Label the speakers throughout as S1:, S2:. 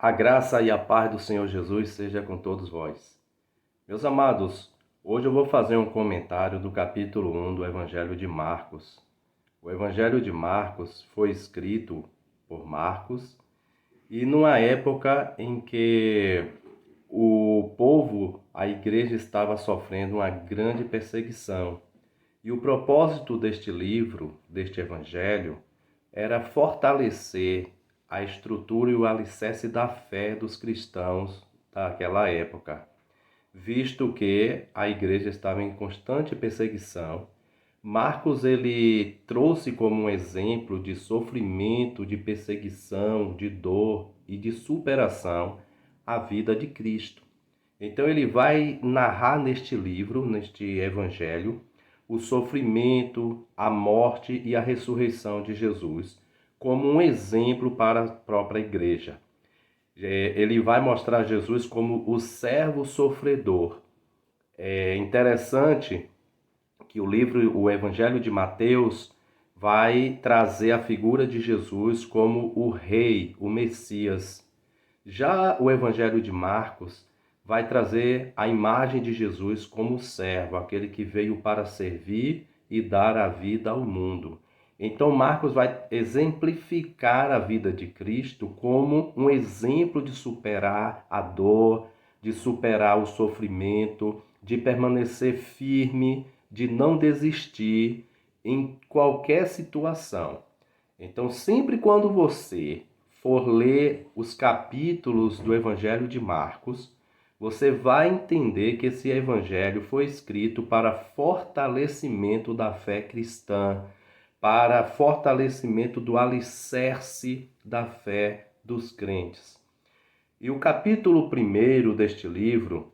S1: A graça e a paz do Senhor Jesus seja com todos vós. Meus amados, hoje eu vou fazer um comentário do capítulo 1 do Evangelho de Marcos. O Evangelho de Marcos foi escrito por Marcos e numa época em que o povo, a igreja estava sofrendo uma grande perseguição. E o propósito deste livro, deste Evangelho, era fortalecer a estrutura e o alicerce da fé dos cristãos daquela época, visto que a igreja estava em constante perseguição. Marcos ele trouxe como um exemplo de sofrimento, de perseguição, de dor e de superação a vida de Cristo. Então ele vai narrar neste livro, neste evangelho, o sofrimento, a morte e a ressurreição de Jesus, como um exemplo para a própria igreja. Ele vai mostrar Jesus como o servo sofredor. É interessante que o Evangelho de Mateus, vai trazer a figura de Jesus como o rei, o Messias. Já o Evangelho de Marcos vai trazer a imagem de Jesus como servo, aquele que veio para servir e dar a vida ao mundo. Então Marcos vai exemplificar a vida de Cristo como um exemplo de superar a dor, de superar o sofrimento, de permanecer firme, de não desistir em qualquer situação. Então, sempre quando você for ler os capítulos do Evangelho de Marcos, você vai entender que esse evangelho foi escrito para fortalecimento da fé cristã, para fortalecimento do alicerce da fé dos crentes. E o capítulo 1 deste livro,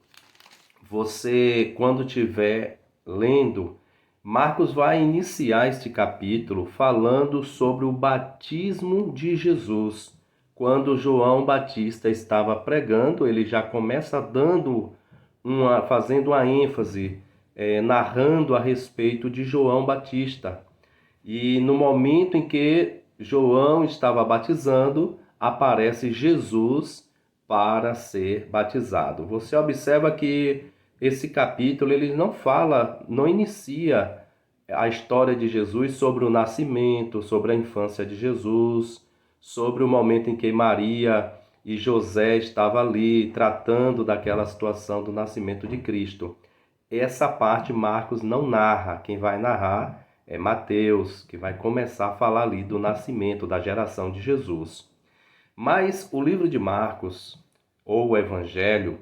S1: você, quando estiver lendo, Marcos vai iniciar este capítulo falando sobre o batismo de Jesus. Quando João Batista estava pregando, ele já começa fazendo uma ênfase, narrando a respeito de João Batista. E no momento em que João estava batizando, aparece Jesus para ser batizado. Você observa que esse capítulo ele não inicia a história de Jesus sobre o nascimento, sobre a infância de Jesus, sobre o momento em que Maria e José estavam ali tratando daquela situação do nascimento de Cristo. Essa parte Marcos não narra, quem vai narrar é Mateus, que vai começar a falar ali do nascimento, da geração de Jesus. Mas o livro de Marcos, ou o Evangelho,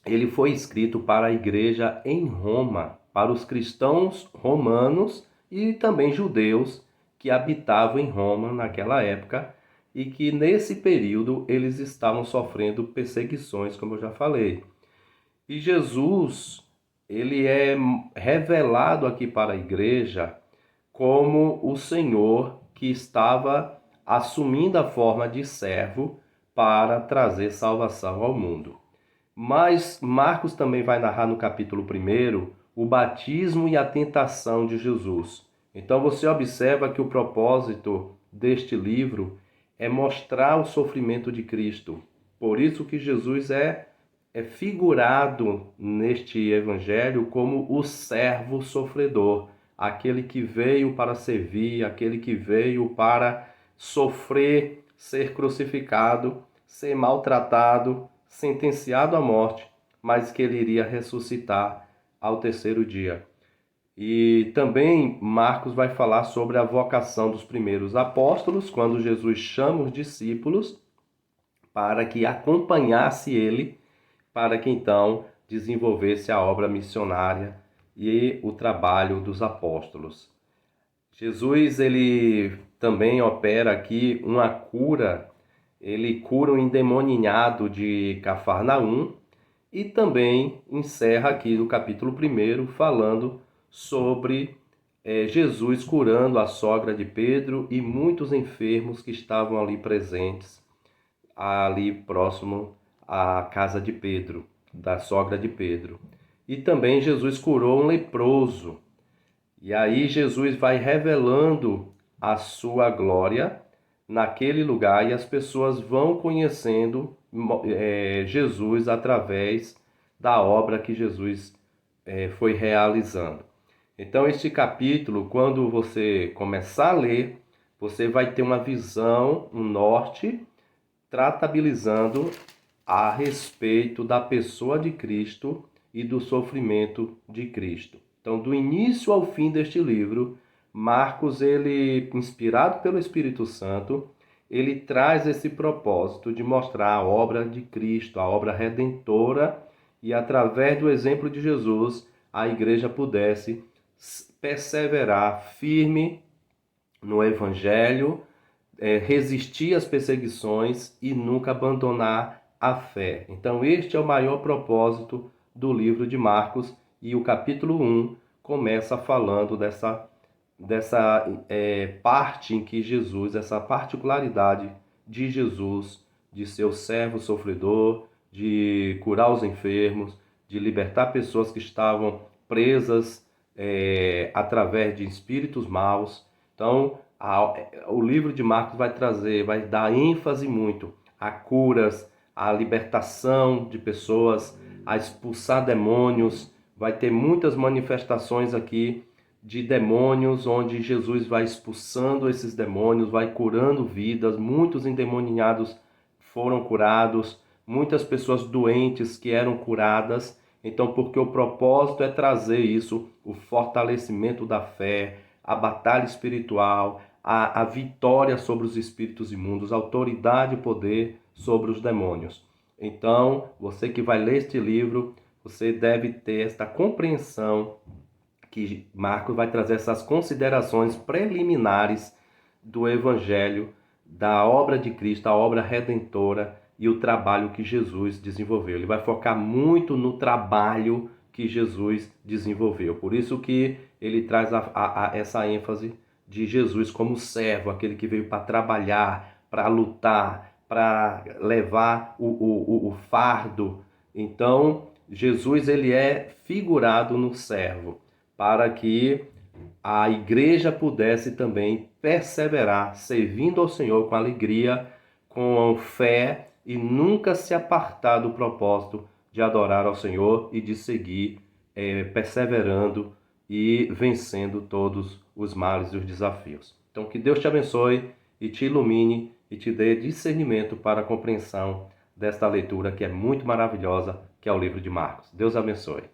S1: ele foi escrito para a igreja em Roma, para os cristãos romanos e também judeus que habitavam em Roma naquela época e que nesse período eles estavam sofrendo perseguições, como eu já falei. E Jesus, ele é revelado aqui para a igreja como o Senhor que estava assumindo a forma de servo para trazer salvação ao mundo. Mas Marcos também vai narrar no capítulo 1 o batismo e a tentação de Jesus. Então você observa que o propósito deste livro é mostrar o sofrimento de Cristo. Por isso que Jesus é figurado neste evangelho como o servo sofredor, aquele que veio para servir, aquele que veio para sofrer, ser crucificado, ser maltratado, sentenciado à morte, mas que ele iria ressuscitar ao terceiro dia. E também Marcos vai falar sobre a vocação dos primeiros apóstolos, quando Jesus chama os discípulos para que acompanhasse ele, para que então desenvolvesse a obra missionária e o trabalho dos apóstolos. Jesus ele também opera aqui uma cura. Ele cura um endemoniado de Cafarnaum e também encerra aqui no capítulo 1 falando sobre Jesus curando a sogra de Pedro e muitos enfermos que estavam ali presentes, ali próximo à casa de Pedro, da sogra de Pedro. E também Jesus curou um leproso. E aí Jesus vai revelando a sua glória naquele lugar e as pessoas vão conhecendo Jesus através da obra que Jesus foi realizando. Então, este capítulo, quando você começar a ler, você vai ter uma visão, um norte, tratabilizando a respeito da pessoa de Cristo e do sofrimento de Cristo. Então, do início ao fim deste livro, Marcos, ele, inspirado pelo Espírito Santo, ele traz esse propósito de mostrar a obra de Cristo, a obra redentora, e através do exemplo de Jesus, a igreja pudesse perseverar firme no Evangelho, resistir às perseguições e nunca abandonar a fé. Então, este é o maior propósito do livro de Marcos, e o capítulo 1 começa falando dessa parte em que Jesus, essa particularidade de Jesus, de ser o servo sofredor, de curar os enfermos, de libertar pessoas que estavam presas através de espíritos maus. Então, o livro de Marcos vai dar ênfase muito a curas, a libertação de pessoas, a expulsar demônios. Vai ter muitas manifestações aqui de demônios, onde Jesus vai expulsando esses demônios, vai curando vidas. Muitos endemoniados foram curados, muitas pessoas doentes que eram curadas. Então, porque o propósito é trazer isso, o fortalecimento da fé, a batalha espiritual, a vitória sobre os espíritos imundos, a autoridade e poder sobre os demônios. Então, você que vai ler este livro, você deve ter esta compreensão que Marcos vai trazer essas considerações preliminares do Evangelho, da obra de Cristo, a obra redentora e o trabalho que Jesus desenvolveu. Ele vai focar muito no trabalho que Jesus desenvolveu. Por isso que ele traz essa ênfase de Jesus como servo, aquele que veio para trabalhar, para lutar, para levar o fardo. Então, Jesus ele é figurado no servo, para que a igreja pudesse também perseverar, servindo ao Senhor com alegria, com fé e nunca se apartar do propósito de adorar ao Senhor e de seguir perseverando e vencendo todos os males e os desafios. Então, que Deus te abençoe e te ilumine e te dê discernimento para a compreensão desta leitura que é muito maravilhosa, que é o livro de Marcos. Deus abençoe.